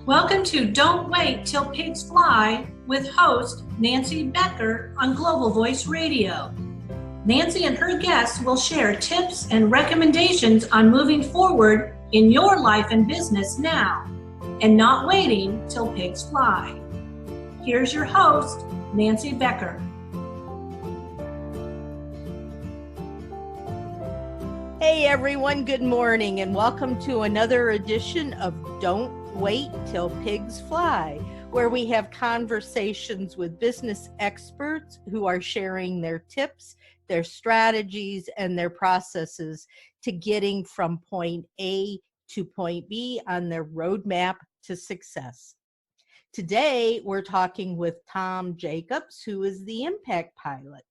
Welcome to Don't Wait Till Pigs Fly with host Nancy Becker on Global Voice Radio. Nancy and her guests will share tips and recommendations on moving forward in your life and business now and not waiting till pigs fly. Here's your host, Nancy Becker. Hey everyone, good morning and welcome to another edition of Don't Wait Till Pigs Fly, where we have conversations with business experts who are sharing their tips, their strategies, and their processes to getting from point A to point B on their roadmap to success. Today, we're talking with Tom Jackobs, who is the Impact Pilot.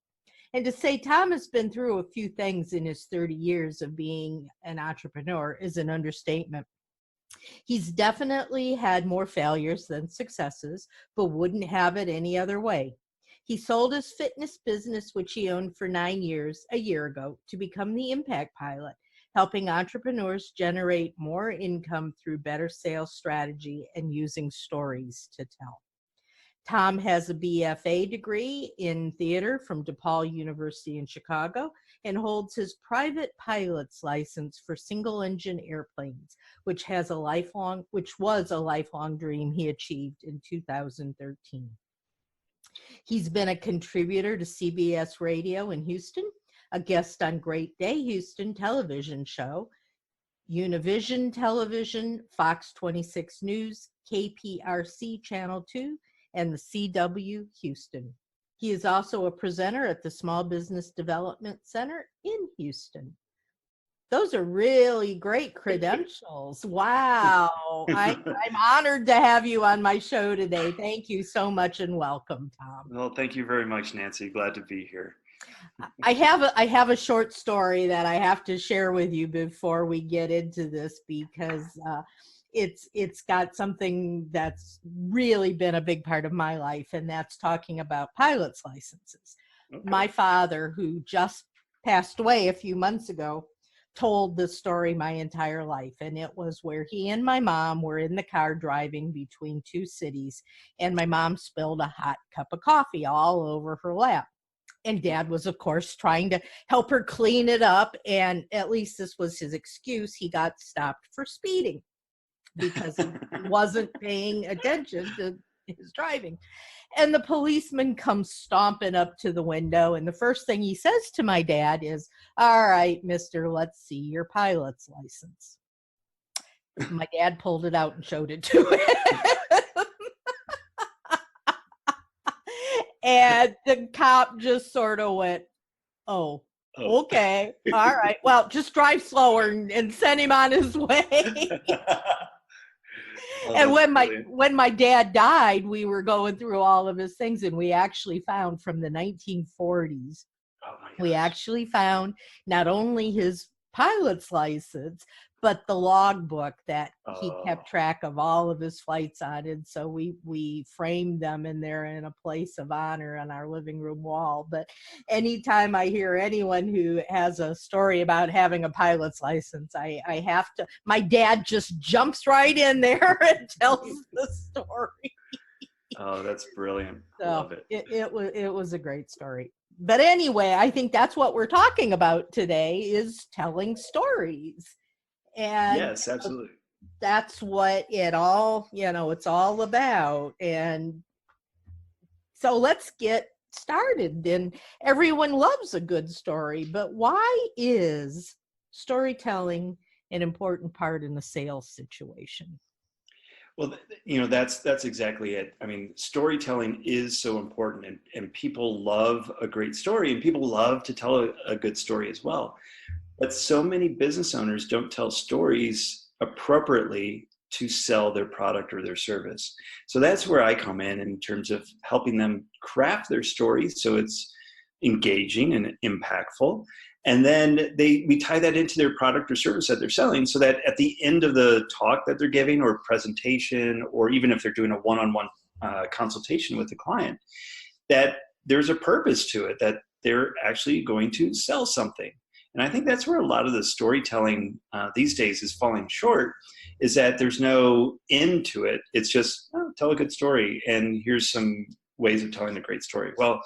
And to say Tom has been through a few things in his 30 years of being an entrepreneur is an understatement. He's definitely had more failures than successes, but wouldn't have it any other way. He sold his fitness business, which he owned for 9 years, a year ago, to become the Impact Pilot, helping entrepreneurs generate more income through better sales strategy and using stories to tell. Tom has a BFA degree in theater from DePaul University in Chicago and holds his private pilot's license for single-engine airplanes, which was a lifelong dream he achieved in 2013. He's been a contributor to CBS Radio in Houston, a guest on Great Day Houston television show, Univision Television, Fox 26 News, KPRC Channel 2, and the CW Houston. He is also a presenter at the Small Business Development Center in Houston. Those are really great credentials. Wow. I'm honored to have you on my show today. Thank you so much and welcome, Tom. Well, thank you very much, Nancy. Glad to be here. I have a short story that I have to share with you before we get into this because it's got something that's really been a big part of my life, and that's talking about pilot's licenses. Okay. My father, who just passed away a few months ago, told this story my entire life, and it was where he and my mom were in the car driving between two cities, and my mom spilled a hot cup of coffee all over her lap. And Dad was, of course, trying to help her clean it up, and at least this was his excuse. He got stopped for speeding because he wasn't paying attention to his driving. And the policeman comes stomping up to the window, and the first thing he says to my dad is, "All right, mister, let's see your pilot's license." My dad pulled it out and showed it to him. And the cop just sort of went, oh, okay, all right. Well, just drive slower and send him on his way. And when my dad died, we were going through all of his things, and we actually found from the 1940s, we actually found not only his pilot's license, but the logbook that he kept track of all of his flights on. And so we framed them, and they're in a place of honor on our living room wall. But anytime I hear anyone who has a story about having a pilot's license, I have to, my dad just jumps right in there and tells the story. Oh, that's brilliant. So love it. It was a great story. But anyway, I think that's what we're talking about today, is telling stories. And yes, absolutely. That's what it's all about. And so let's get started. And everyone loves a good story, but why is storytelling an important part in the sales situation? Well, that's exactly it. I mean, storytelling is so important, and people love a great story, and people love to tell a good story as well. But so many business owners don't tell stories appropriately to sell their product or their service. So that's where I come in terms of helping them craft their stories so it's engaging and impactful. And then we tie that into their product or service that they're selling, so that at the end of the talk that they're giving or presentation, or even if they're doing a one-on-one consultation with the client, that there's a purpose to it, that they're actually going to sell something. And I think that's where a lot of the storytelling these days is falling short, is that there's no end to it. It's just, tell a good story, and here's some ways of telling a great story. Well,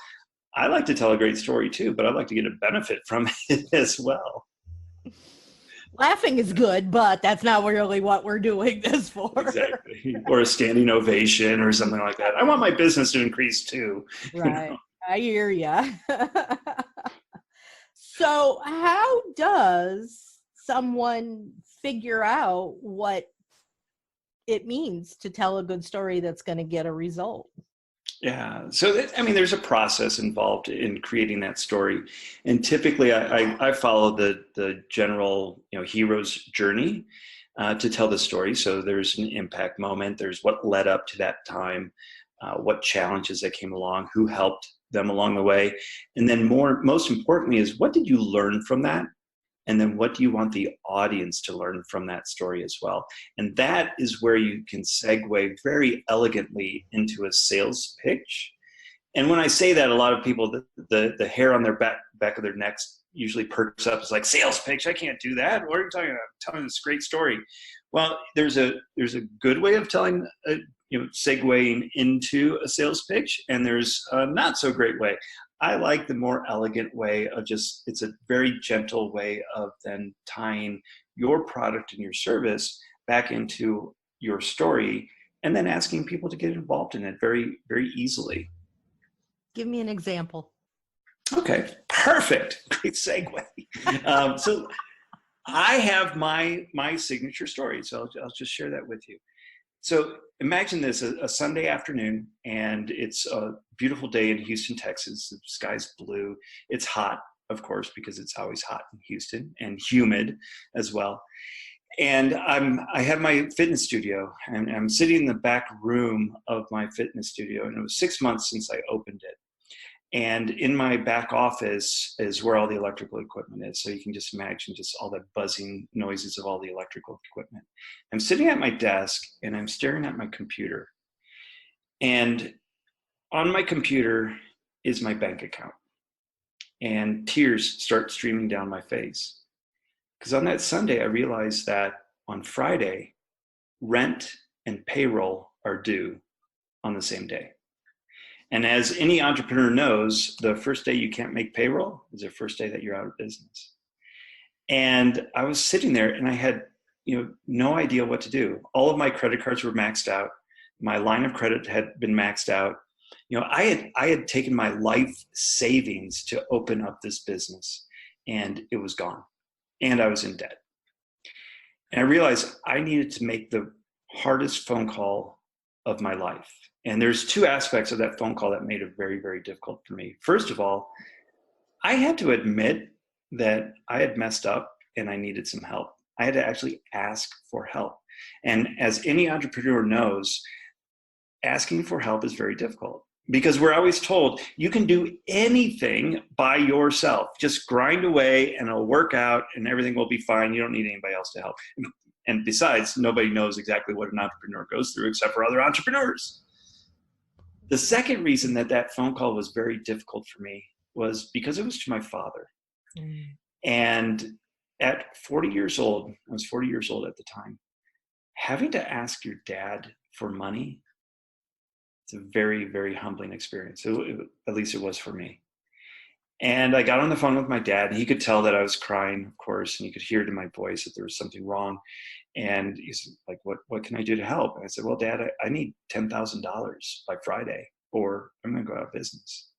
I like to tell a great story too, but I'd like to get a benefit from it as well. Laughing is good, but that's not really what we're doing this for. Exactly. Or a standing ovation or something like that. I want my business to increase too. Right. You know? I hear ya. So how does someone figure out what it means to tell a good story that's going to get a result? Yeah. So, there's a process involved in creating that story. And typically I follow the general, hero's journey to tell the story. So there's an impact moment. There's what led up to that time, what challenges that came along, who helped them along the way. And then most importantly is, what did you learn from that? And then what do you want the audience to learn from that story as well? And that is where you can segue very elegantly into a sales pitch. And when I say that, a lot of people, the hair on their back of their necks usually perks up. It's like, sales pitch, I can't do that. What are you talking about? Telling this great story. Well, there's a good way of telling, segueing into a sales pitch, and there's a not so great way. I like the more elegant way of it's a very gentle way of then tying your product and your service back into your story, and then asking people to get involved in it very, very easily. Give me an example. Okay, perfect. Great segue. So I have my signature story, so I'll just share that with you. So imagine this, a Sunday afternoon, and it's a beautiful day in Houston, Texas. The sky's blue. It's hot, of course, because it's always hot in Houston, and humid as well. And I have my fitness studio, and I'm sitting in the back room of my fitness studio, and it was 6 months since I opened it. And in my back office is where all the electrical equipment is. So you can just imagine just all the buzzing noises of all the electrical equipment. I'm sitting at my desk and I'm staring at my computer. And on my computer is my bank account. And tears start streaming down my face. Because on that Sunday, I realized that on Friday, rent and payroll are due on the same day. And as any entrepreneur knows, the first day you can't make payroll is the first day that you're out of business. And I was sitting there and I had, no idea what to do. All of my credit cards were maxed out. My line of credit had been maxed out. I had taken my life savings to open up this business, and it was gone. And I was in debt. And I realized I needed to make the hardest phone call of my life. And there's two aspects of that phone call that made it very, very difficult for me. First of all, I had to admit that I had messed up and I needed some help. I had to actually ask for help. And as any entrepreneur knows, asking for help is very difficult, because we're always told you can do anything by yourself. Just grind away and it'll work out and everything will be fine. You don't need anybody else to help. And besides, nobody knows exactly what an entrepreneur goes through except for other entrepreneurs. The second reason that phone call was very difficult for me was because it was to my father. And at 40 years old, I was 40 years old at the time, having to ask your dad for money, it's a very, very humbling experience. At least it was for me. And I got on the phone with my dad, and he could tell that I was crying, of course, and he could hear it in my voice that there was something wrong. And he's like, what can I do to help? And I said, well, Dad, I need $10,000 by Friday, or I'm going to go out of business.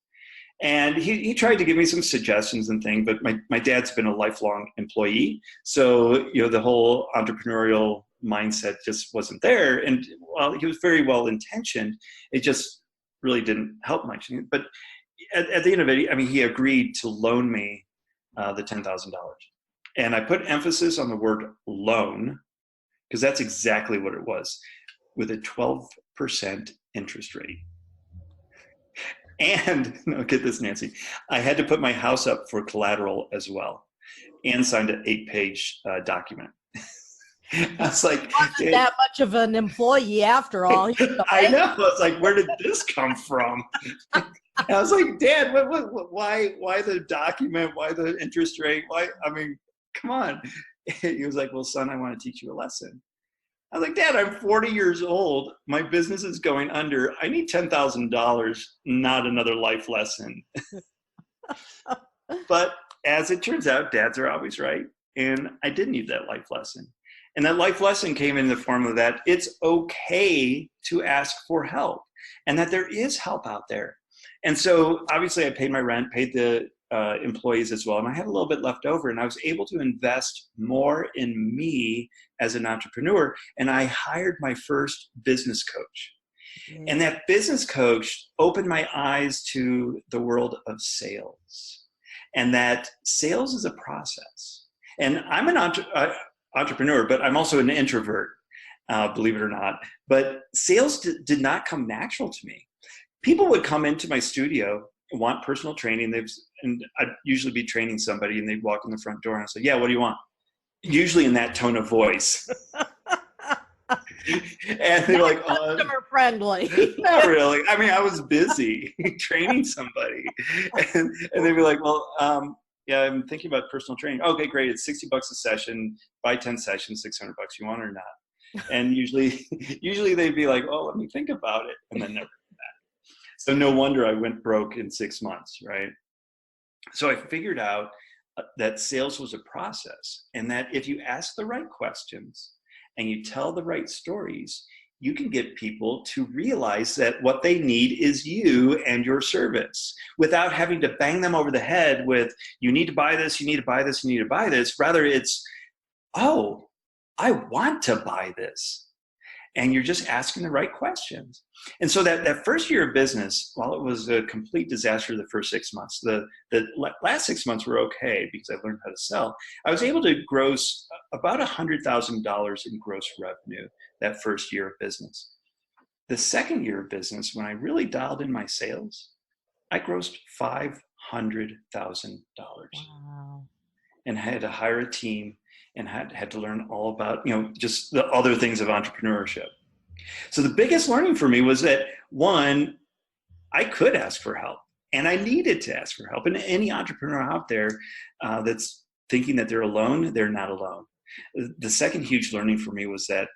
And he tried to give me some suggestions and things, but my dad's been a lifelong employee. So, the whole entrepreneurial mindset just wasn't there. And while he was very well intentioned, it just really didn't help much. But at the end of it, he agreed to loan me the $10,000. And I put emphasis on the word loan, because that's exactly what it was, with a 12% interest rate. And, no, get this, Nancy, I had to put my house up for collateral as well, and signed an 8-page document. I was like, wasn't that much of an employee after all. I know. It's like, where did this come from? And I was like, Dad, why the document? Why the interest rate? Why? I mean, come on. He was like, well, son, I want to teach you a lesson. I was like, Dad, I'm 40 years old. My business is going under. I need $10,000, not another life lesson. But as it turns out, dads are always right. And I did need that life lesson. And that life lesson came in the form of that it's okay to ask for help and that there is help out there. And so obviously I paid my rent, paid the employees as well. And I had a little bit left over, and I was able to invest more in me as an entrepreneur. And I hired my first business coach. And that business coach opened my eyes to the world of sales, and that sales is a process. And I'm an entrepreneur, but I'm also an introvert, believe it or not. But sales did not come natural to me. People would come into my studio and want personal training. And I'd usually be training somebody, and they'd walk in the front door and I'd say, yeah, what do you want? Usually in that tone of voice. And they're like, customer friendly. Not really. I mean, I was busy training somebody. And they'd be like, well, yeah, I'm thinking about personal training. Okay, great. It's $60 a session. Buy 10 sessions, $600. You want it or not? And usually they'd be like, oh, let me think about it. And then never did that. So no wonder I went broke in 6 months, right? So I figured out that sales was a process, and that if you ask the right questions and you tell the right stories, you can get people to realize that what they need is you and your service, without having to bang them over the head with, you need to buy this, you need to buy this, you need to buy this. Rather, it's, oh, I want to buy this. And you're just asking the right questions. And so that first year of business, while it was a complete disaster the first 6 months, the last 6 months were okay because I learned how to sell. I was able to gross about $100,000 in gross revenue that first year of business. The second year of business, when I really dialed in my sales, I grossed $500,000. Wow. And had to hire a team and had to learn all about, just the other things of entrepreneurship. So the biggest learning for me was that, one, I could ask for help, and I needed to ask for help. And any entrepreneur out there that's thinking that they're alone, they're not alone. The second huge learning for me was that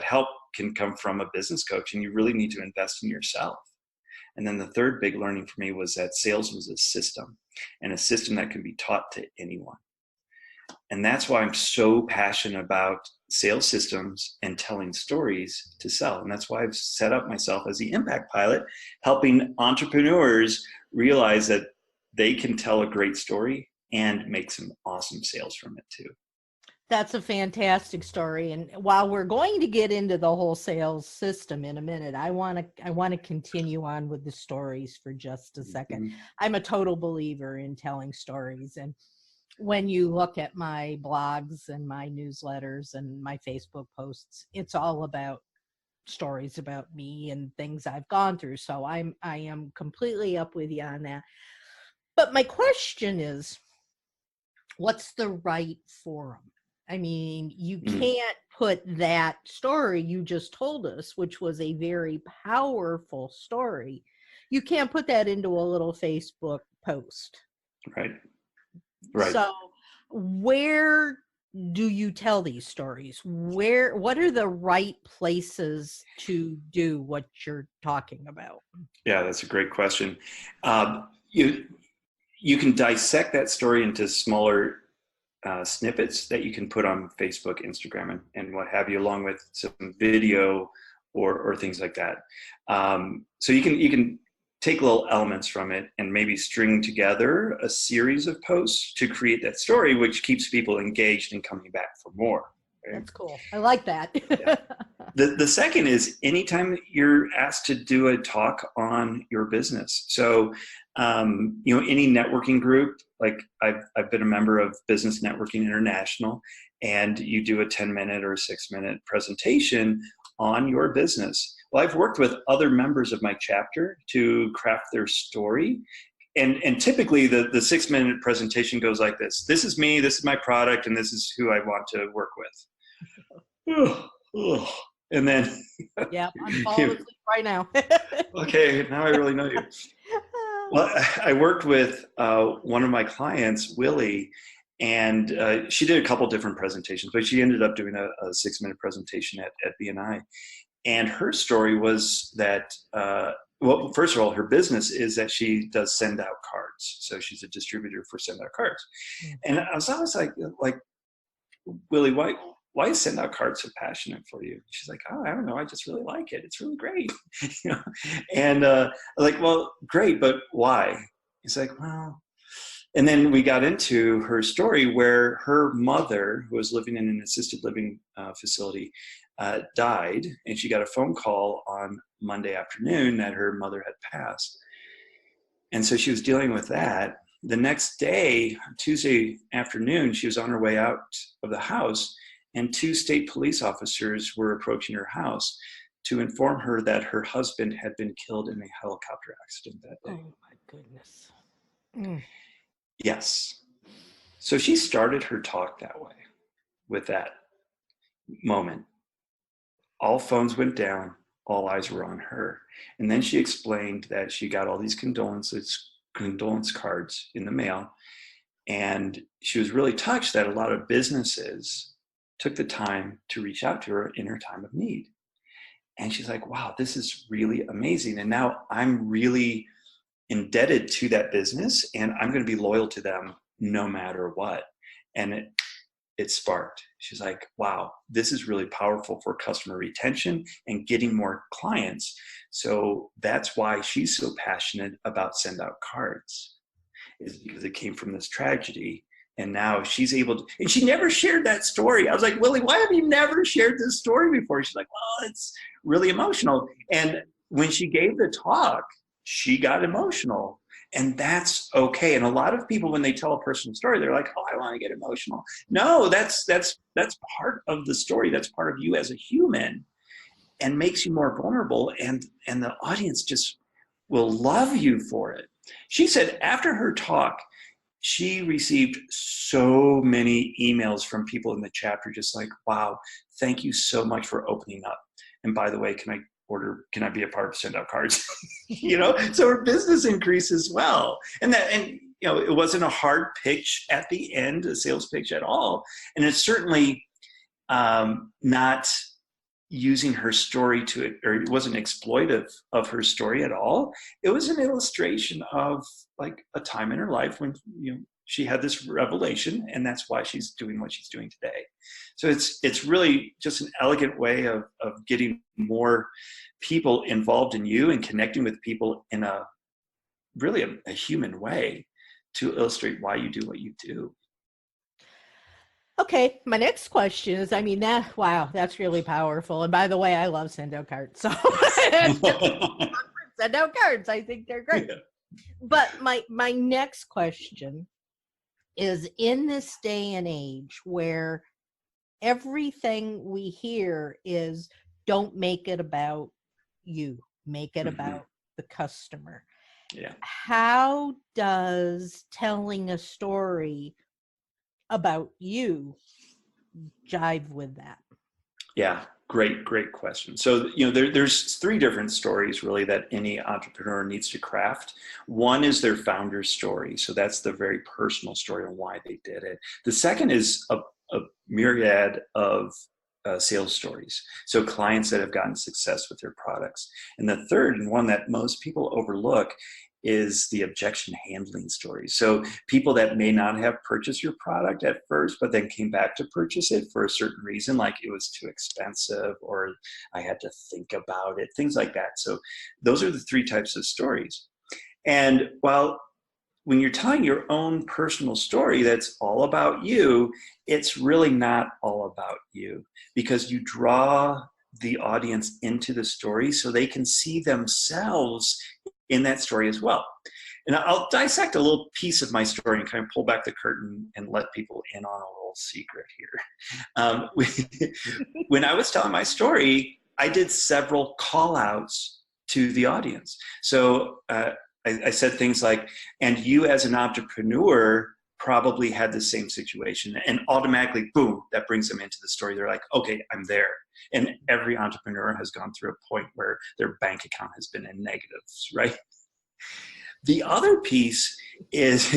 help can come from a business coach, and you really need to invest in yourself. And then the third big learning for me was that sales was a system, and a system that can be taught to anyone. And that's why I'm so passionate about sales systems and telling stories to sell. And that's why I've set up myself as the impact pilot, helping entrepreneurs realize that they can tell a great story and make some awesome sales from it too. That's a fantastic story. And while we're going to get into the whole sales system in a minute, I want to continue on with the stories for just a second. Mm-hmm. I'm a total believer in telling stories. And when you look at my blogs and my newsletters and my Facebook posts, it's all about stories about me and things I've gone through. So I am completely up with you on that. But my question is, what's the right forum? I mean, you can't put that story you just told us, which was a very powerful story. You can't put that into a little Facebook post. Right. Right. So where do you tell these stories? What are the right places to do what you're talking about? Yeah, that's a great question. You can dissect that story into smaller snippets that you can put on Facebook, Instagram, and what have you, along with some video or things like that. So you can take little elements from it and maybe string together a series of posts to create that story, which keeps people engaged and coming back for more. Right? That's cool. I like that. Yeah. The second is anytime you're asked to do a talk on your business. So, any networking group, like I've been a member of Business Networking International, and you do a 10-minute or 6-minute presentation on your business. Well, I've worked with other members of my chapter to craft their story. And typically the 6-minute presentation goes like this. This is me, this is my product, and this is who I want to work with. And then, Yeah, I'm falling asleep right now. okay, now I really know you. Well, I worked with one of my clients, Willie, and she did a couple different presentations, but she ended up doing a 6-minute presentation at BNI. And her story was that, well, first of all, her business is that she does send out cards. So she's a distributor for send out cards. And I was always like, Willie, why is send out cards so passionate for you? She's like, oh, I don't know. I just really like it. It's really great. You know? And like, well, great, but why? He's like, well, and then we got into her story where her mother, who was living in an assisted living facility, died, and she got a phone call on Monday afternoon that her mother had passed. And so she was dealing with that. The next day, Tuesday afternoon, she was on her way out of the house, and 2 state police officers were approaching her house to inform her that her husband had been killed in a helicopter accident that day. Oh my goodness. Mm. Yes. So she started her talk that way, with that moment. All phones went down, all eyes were on her. And then she explained that she got all these condolence cards in the mail. And she was really touched that a lot of businesses took the time to reach out to her in her time of need. And she's like, wow, this is really amazing. And now I'm really indebted to that business, and I'm going to be loyal to them no matter what. And it sparked. She's like, wow, this is really powerful for customer retention and getting more clients. So that's why she's so passionate about send out cards, is because it came from this tragedy. And now she's able to, and she never shared that story. I was like, Willie, why have you never shared this story before? She's like, well, it's really emotional. And when she gave the talk, she got emotional. And that's okay. And a lot of people, when they tell a personal story, they're like, oh, I want to get emotional. No, that's part of the story. That's part of you as a human, and makes you more vulnerable. And the audience just will love you for it. She said after her talk, she received so many emails from people in the chapter, just like, wow, thank you so much for opening up. And by the way, can I be a part of send out cards? You know, so her business increased as well. And you know, it wasn't a hard pitch at the end, a sales pitch at all. And it's certainly not using her story or it wasn't exploitive of her story at all. It was an illustration of like a time in her life when, you know, she had this revelation, and that's why she's doing what she's doing today. So it's really just an elegant way of getting more people involved in you and connecting with people in a human way to illustrate why you do what you do. Okay, my next question is, I mean, that's really powerful. And by the way, I love send out cards. So send out cards. I think they're great. Yeah. But my next question is, in this day and age where everything we hear is, don't make it about you, make it about the customer. Yeah. How does telling a story about you jive with that? Yeah, great question. So, you know, there's 3 different stories really that any entrepreneur needs to craft. One is their founder's story. So that's the very personal story on why they did it. The second is a myriad of sales stories. So clients that have gotten success with their products. And the third, and one that most people overlook, is the objection handling story. So people that may not have purchased your product at first, but then came back to purchase it for a certain reason, like it was too expensive or I had to think about it, things like that. So those are the 3 types of stories. And while when you're telling your own personal story that's all about you, it's really not all about you, because you draw the audience into the story so they can see themselves in that story as well. And I'll dissect a little piece of my story and kind of pull back the curtain and let people in on a little secret here. When I was telling my story, I did several call outs to the audience. So I said things like, and you as an entrepreneur probably had the same situation, and automatically, boom, that brings them into the story. They're like, okay, I'm there. And every entrepreneur has gone through a point where their bank account has been in negatives, right? The other piece is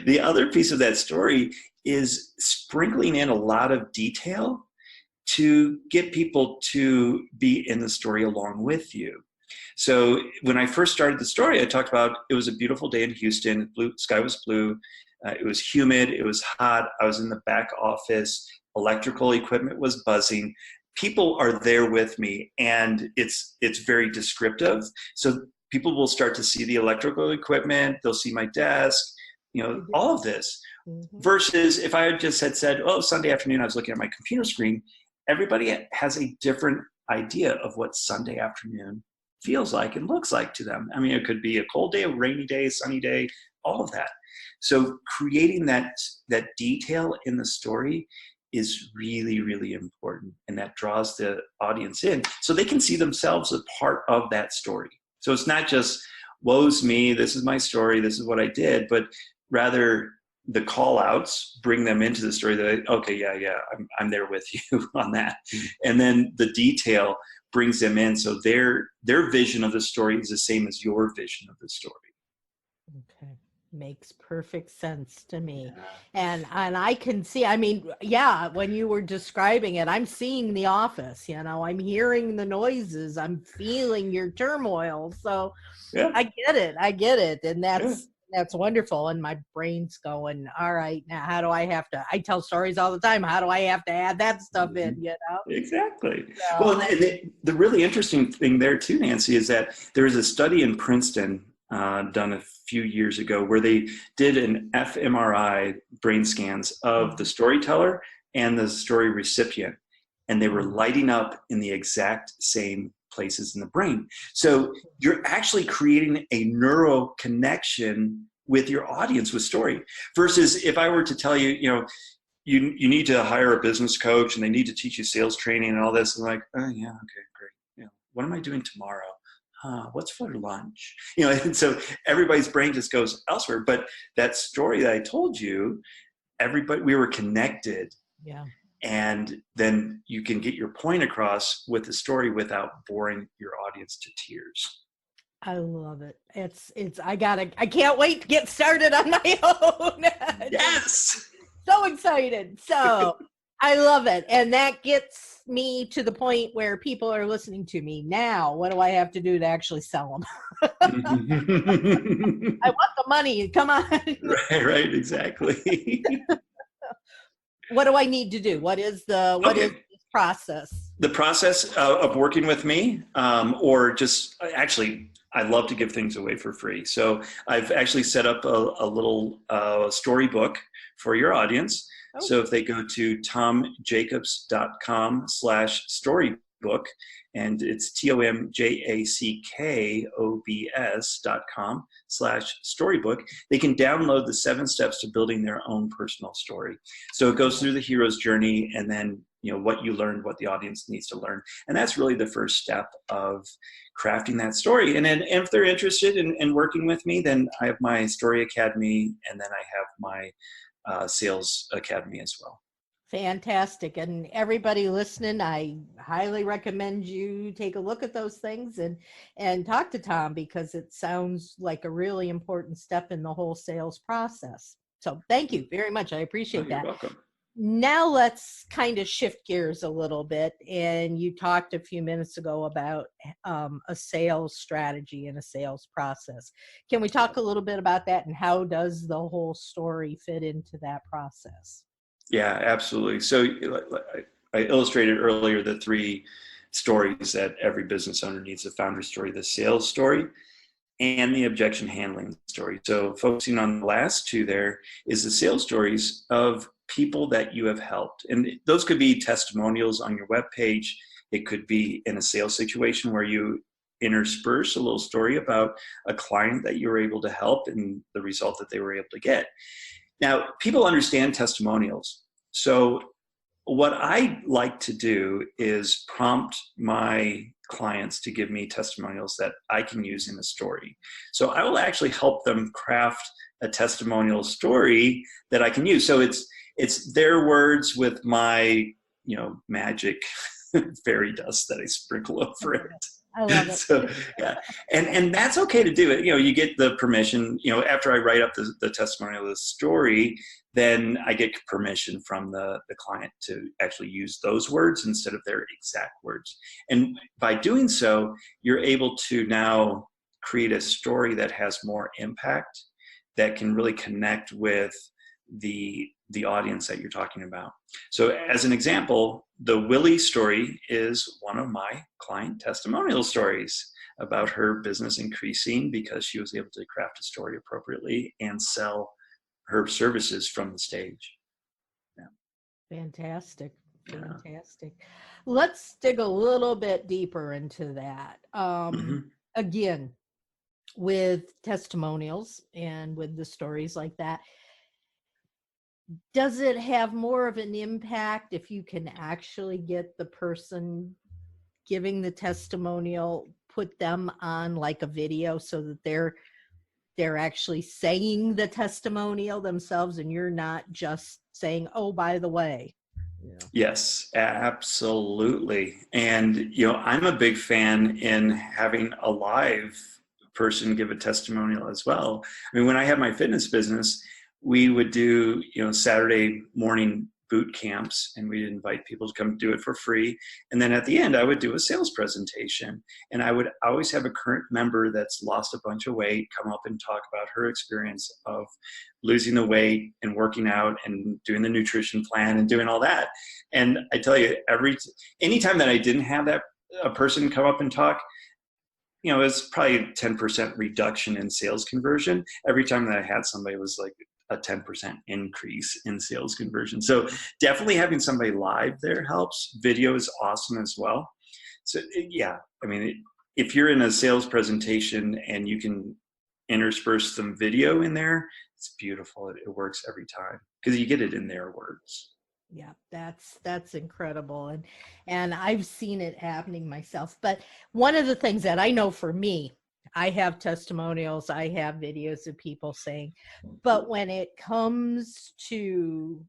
the other piece of that story is sprinkling in a lot of detail to get people to be in the story along with you. So when I first started the story, I talked about it was a beautiful day in Houston. Blue sky was blue. It was humid. It was hot. I was in the back office. Electrical equipment was buzzing. People are there with me, and it's very descriptive. So people will start to see the electrical equipment. They'll see my desk, all of this. Mm-hmm. Versus if I had just had said, oh, Sunday afternoon, I was looking at my computer screen. Everybody has a different idea of what Sunday afternoon feels like and looks like to them. I mean, it could be a cold day, a rainy day, a sunny day, all of that. So creating that detail in the story is really, really important. And that draws the audience in so they can see themselves as part of that story. So it's not just, woe's me, this is my story, this is what I did, but rather the call outs bring them into the story that, okay, yeah, I'm there with you on that. And then the detail brings them in. So their vision of the story is the same as your vision of the story. Okay. Makes perfect sense to me. And I can see, I mean, yeah, when you were describing it, I'm seeing the office, I'm hearing the noises, I'm feeling your turmoil. So yeah. I get it. And that's wonderful. And my brain's going, all right, now how do I tell stories all the time. How do I have to add that stuff in, Exactly. So, well, the really interesting thing there too, Nancy, is that there is a study in Princeton done a few years ago where they did an fMRI brain scans of the storyteller and the story recipient, and they were lighting up in the exact same places in the brain. So you're actually creating a neural connection with your audience with story, versus if I were to tell you, you need to hire a business coach and they need to teach you sales training and all this. And like, oh yeah, okay, great. What am I doing tomorrow? What's for lunch? And so everybody's brain just goes elsewhere. But that story that I told you, we were connected. Yeah. And then you can get your point across with the story without boring your audience to tears. I love it. I can't wait to get started on my own. Yes. So excited. So I love it. And that gets me to the point where people are listening to me now. What do I have to do to actually sell them? I want the money. Come on. Right. Exactly. What do I need to do? What is this process? The process of working with me, or just actually, I love to give things away for free. So I've actually set up a little storybook for your audience. Okay. So if they go to tomjacobs.com/storybook, and it's TOMJACKOBS.com/storybook, they can download the 7 steps to building their own personal story. So it goes through the hero's journey, and then what you learned, what the audience needs to learn. And that's really the first step of crafting that story. And then if they're interested in working with me, then I have my Story Academy, and then I have my Sales Academy as well. Fantastic. And everybody listening, I highly recommend you take a look at those things and talk to Tom, because it sounds like a really important step in the whole sales process. So thank you very much. I appreciate that. You're welcome. Now let's kind of shift gears a little bit. And you talked a few minutes ago about a sales strategy and a sales process. Can we talk a little bit about that, and how does the whole story fit into that process? Yeah, absolutely. So I illustrated earlier the 3 stories that every business owner needs: the founder story, the sales story, and the objection handling story. So focusing on the last 2 there is the sales stories of people that you have helped. And those could be testimonials on your webpage. It could be in a sales situation where you intersperse a little story about a client that you were able to help and the result that they were able to get. Now, people understand testimonials. So what I like to do is prompt my clients to give me testimonials that I can use in a story. So I will actually help them craft a testimonial story that I can use. So it's their words with my, magic fairy dust that I sprinkle over it. I love it. So yeah, and that's okay to do it. You get the permission. After I write up the testimonial of the story, then I get permission from the client to actually use those words instead of their exact words. And by doing so, you're able to now create a story that has more impact, that can really connect with the audience that you're talking about. So as an example, the Willie story is one of my client testimonial stories about her business increasing because she was able to craft a story appropriately and sell her services from the stage. Yeah. Fantastic. Let's dig a little bit deeper into that. Again, with testimonials and with the stories like that, does it have more of an impact if you can actually get the person giving the testimonial, put them on like a video so that they're actually saying the testimonial themselves and you're not just saying, oh, by the way? Yes, absolutely. And, I'm a big fan in having a live person give a testimonial as well. I mean, when I had my fitness business, we would do, Saturday morning boot camps, and we'd invite people to come do it for free. And then at the end, I would do a sales presentation, and I would always have a current member that's lost a bunch of weight come up and talk about her experience of losing the weight and working out and doing the nutrition plan and doing all that. And I tell you, anytime that I didn't have a person come up and talk, it's probably a 10% reduction in sales conversion. Every time that I had somebody, it was like a 10% increase in sales conversion. So definitely having somebody live there helps. Video is awesome as well. So yeah, I mean, if you're in a sales presentation and you can intersperse some video in there, it's beautiful. It works every time because you get it in their words. Yeah, that's incredible. And I've seen it happening myself. But one of the things that I know for me, I have testimonials, I have videos of people saying, but when it comes to,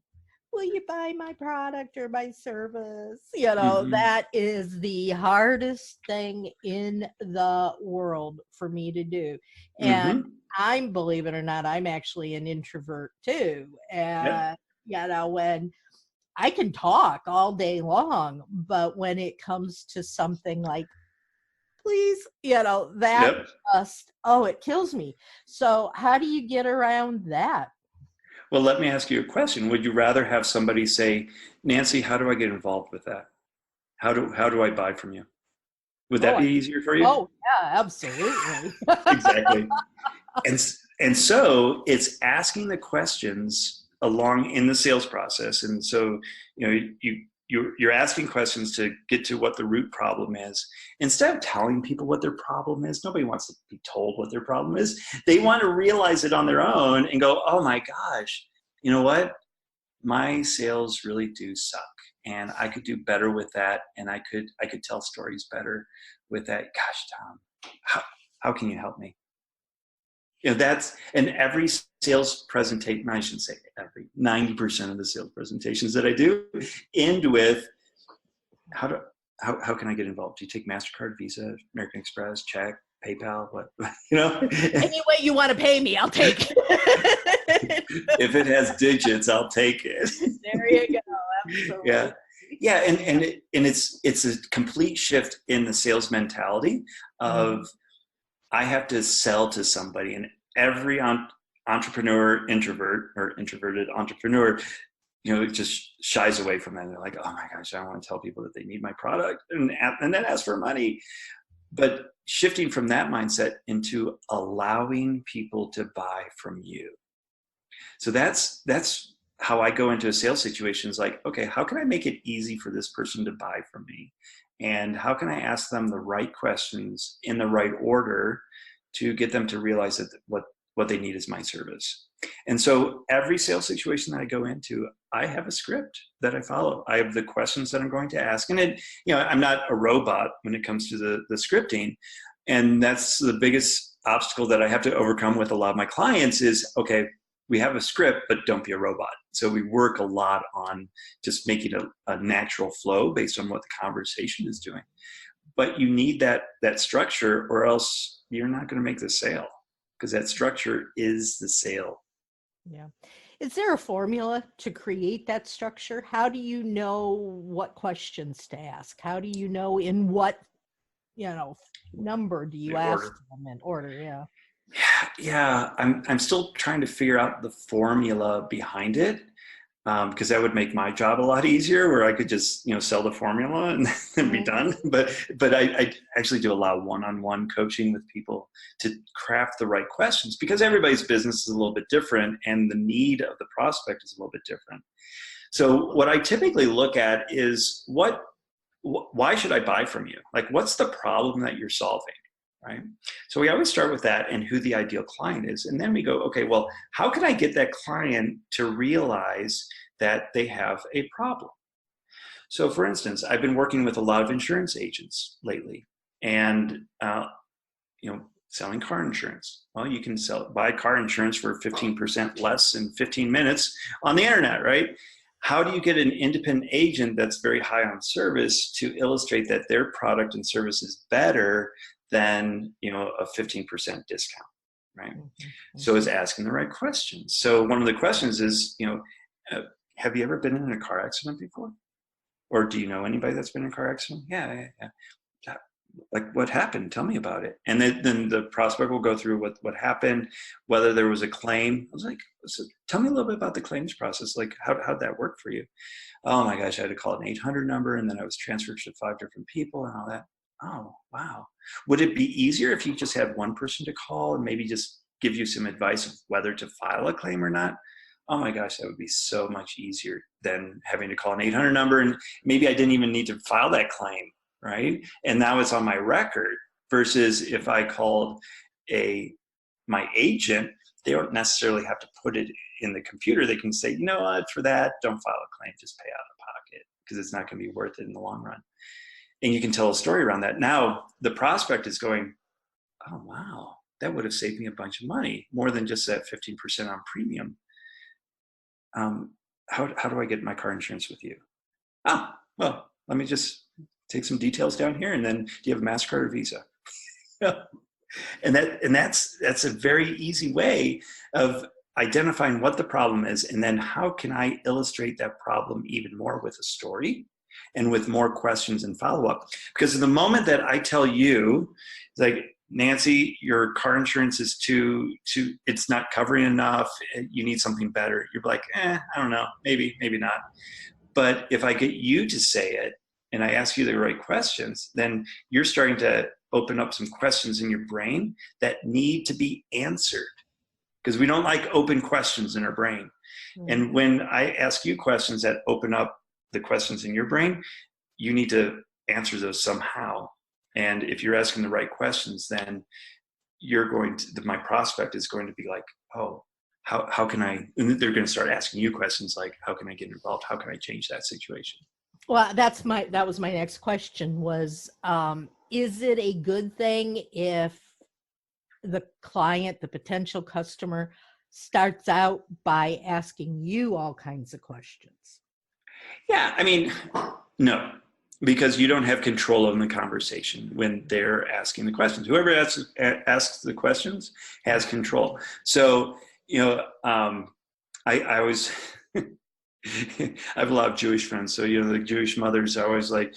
will you buy my product or my service? That is the hardest thing in the world for me to do. And I'm, believe it or not, I'm actually an introvert too. And, when I can talk all day long, but when it comes to something like, please, that just, it kills me. So how do you get around that? Well, let me ask you a question. Would you rather have somebody say, Nancy, how do I get involved with that? How do I buy from you? Would that be easier for you? Oh, yeah, absolutely. Exactly. And so it's asking the questions along in the sales process. And so, you're asking questions to get to what the root problem is. Instead of telling people what their problem is, nobody wants to be told what their problem is. They want to realize it on their own and go, oh my gosh, you know what? My sales really do suck. And I could do better with that. And I could tell stories better with that. Gosh, Tom, how can you help me? And every sales presentation, I should say every 90% of the sales presentations that I do end with, how can I get involved? Do you take MasterCard, Visa, American Express, check, PayPal, what, Any way you want to pay me, I'll take it. If it has digits, I'll take it. There you go. Absolutely. Yeah. Yeah. And it's a complete shift in the sales mentality of, I have to sell to somebody, and every entrepreneur, introvert or introverted entrepreneur, just shies away from that. They're like, oh my gosh, I don't want to tell people that they need my product and then ask for money. But shifting from that mindset into allowing people to buy from you. So that's how I go into a sales situation is like, okay, how can I make it easy for this person to buy from me? And how can I ask them the right questions in the right order to get them to realize that what what they need is my service. And so every sales situation that I go into, I have a script that I follow. I have the questions that I'm going to ask. And I'm not a robot when it comes to the scripting. And that's the biggest obstacle that I have to overcome with a lot of my clients is, okay, we have a script, but don't be a robot. So we work a lot on just making a natural flow based on what the conversation is doing. But you need that structure, or else you're not going to make the sale, because that structure is the sale. Yeah. Is there a formula to create that structure? How do you know what questions to ask? How do you know in what, number do you ask them in order? Yeah. Yeah. I'm still trying to figure out the formula behind it. Because that would make my job a lot easier, where I could just sell the formula and then be done. But I actually do a lot of one-on-one coaching with people to craft the right questions, because everybody's business is a little bit different and the need of the prospect is a little bit different. So what I typically look at is why should I buy from you? Like, what's the problem that you're solving? Right? So we always start with that and who the ideal client is. And then we go, okay, well, how can I get that client to realize that they have a problem? So for instance, I've been working with a lot of insurance agents lately, and selling car insurance. Well, you can buy car insurance for 15% less in 15 minutes on the internet, right? How do you get an independent agent that's very high on service to illustrate that their product and service is better than a 15% discount, right? Mm-hmm. So it's asking the right questions. So one of the questions is, have you ever been in a car accident before? Or do you know anybody that's been in a car accident? Yeah. Like, what happened? Tell me about it. And then the prospect will go through what happened, whether there was a claim. I was like, so tell me a little bit about the claims process. Like, how'd that work for you? Oh my gosh, I had to call an 800 number, and then I was transferred to 5 different people and all that. Oh, wow. Would it be easier if you just had one person to call and maybe just give you some advice of whether to file a claim or not? Oh my gosh, that would be so much easier than having to call an 800 number, and maybe I didn't even need to file that claim, right? And now it's on my record, versus if I called my agent, they don't necessarily have to put it in the computer. They can say, you know what, for that, don't file a claim, just pay out of pocket, because it's not going to be worth it in the long run. And you can tell a story around that. Now the prospect is going, oh, wow, that would have saved me a bunch of money, more than just that 15% on premium. How do I get my car insurance with you? Oh, well, let me just take some details down here. And then, do you have a MasterCard or Visa? and that's a very easy way of identifying what the problem is. And then how can I illustrate that problem even more with a story and with more questions and follow-up? Because the moment that I tell you, like, Nancy, your car insurance is it's not covering enough, you need something better, you're like, I don't know, maybe not. But if I get you to say it and I ask you the right questions, then you're starting to open up some questions in your brain that need to be answered, because we don't like open questions in our brain. Mm-hmm. And when I ask you questions that open up the questions in your brain, you need to answer those somehow. And if you're asking the right questions, then my prospect is going to be like, oh, how can I, and they're going to start asking you questions like, how can I get involved? How can I change that situation? Well, that was my next question was, is it a good thing if the client, the potential customer, starts out by asking you all kinds of questions? Yeah, I mean, no. Because you don't have control of the conversation when they're asking the questions. Whoever asks the questions has control. So, I always, I have a lot of Jewish friends. So, the Jewish mothers are always like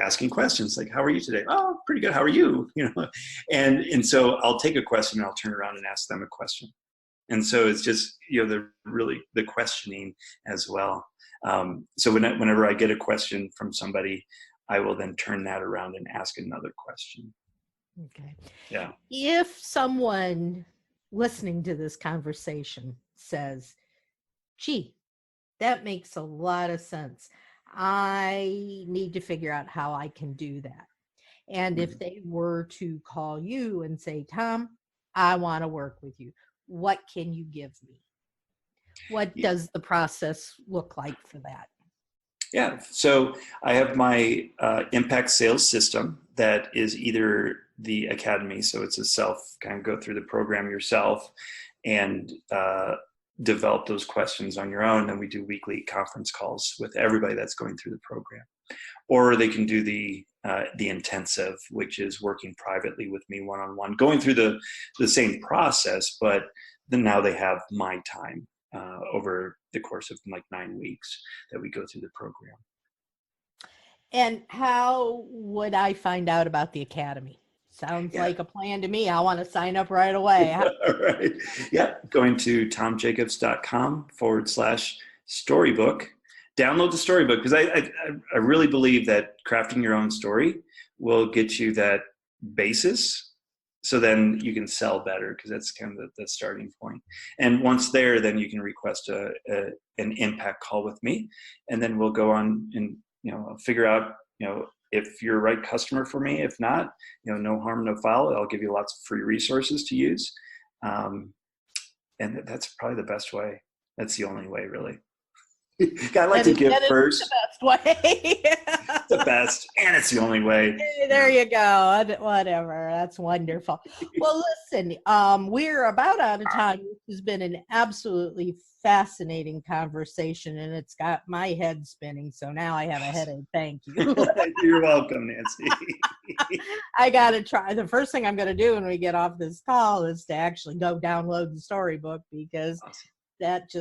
asking questions like, how are you today? Oh, pretty good. How are you? And so I'll take a question and I'll turn around and ask them a question. And so it's just, the questioning as well. So whenever I get a question from somebody, I will then turn that around and ask another question. Okay. Yeah. If someone listening to this conversation says, gee, that makes a lot of sense, I need to figure out how I can do that. And if they were to call you and say, Tom, I want to work with you, what can you give me? What does the process look like for that? Yeah, so I have my impact sales system that is either the academy, so it's a self, kind of go through the program yourself and develop those questions on your own. Then we do weekly conference calls with everybody that's going through the program. Or they can do the intensive, which is working privately with me one-on-one, going through the same process, but then now they have my time over the course of like 9 weeks that we go through the program. And how would I find out about the academy? Sounds like a plan to me. I want to sign up right away. All right. Yeah. Going to tomjacobs.com/storybook. Download the storybook, because I really believe that crafting your own story will get you that basis, so then you can sell better, because that's kind of the starting point. And once there, then you can request an impact call with me, and then we'll go on and figure out if you're a right customer for me. If not, no harm, no foul. I'll give you lots of free resources to use, and that's probably the best way. That's the only way, really. I like to give first. The best way. The best, and it's the only way. Hey, there you go. Whatever. That's wonderful. Well, listen, we're about out of time. This has been an absolutely fascinating conversation, and it's got my head spinning. So now I have a headache. Thank you. You're welcome, Nancy. I got to try. The first thing I'm going to do when we get off this call is to actually go download the storybook, because awesome. That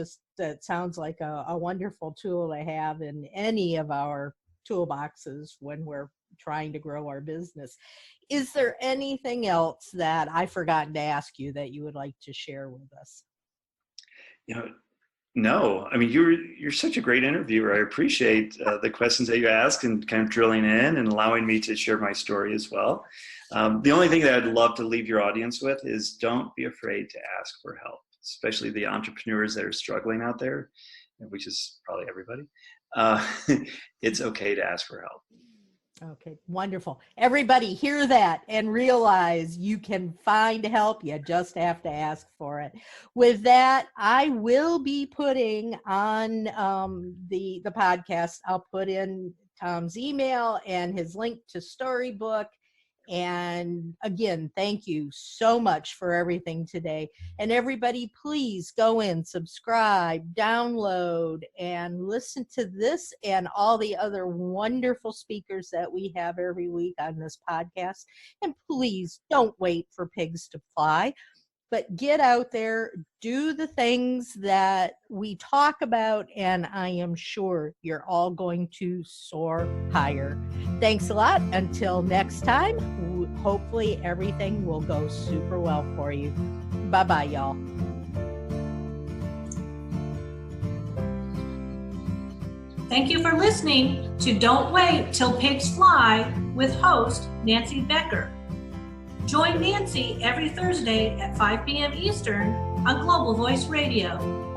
sounds like a wonderful tool to have in any of our toolboxes when we're trying to grow our business. Is there anything else that I've forgotten to ask you that you would like to share with us? No. I mean, you're such a great interviewer. I appreciate the questions that you ask and kind of drilling in and allowing me to share my story as well. The only thing that I'd love to leave your audience with is don't be afraid to ask for help, especially the entrepreneurs that are struggling out there, which is probably everybody. It's okay to ask for help. Okay, wonderful. Everybody hear that and realize you can find help. You just have to ask for it. With that, I will be putting on the podcast, I'll put in Tom's email and his link to Storybook. And again, thank you so much for everything today. And everybody, please go in, subscribe, download, and listen to this and all the other wonderful speakers that we have every week on this podcast. And please don't wait for pigs to fly, but get out there, do the things that we talk about, and I am sure you're all going to soar higher. Thanks a lot. Until next time, hopefully everything will go super well for you. Bye-bye, y'all. Thank you for listening to Don't Wait Till Pigs Fly with host Nancy Becker. Join Nancy every Thursday at 5 p.m. Eastern on Global Voice Radio.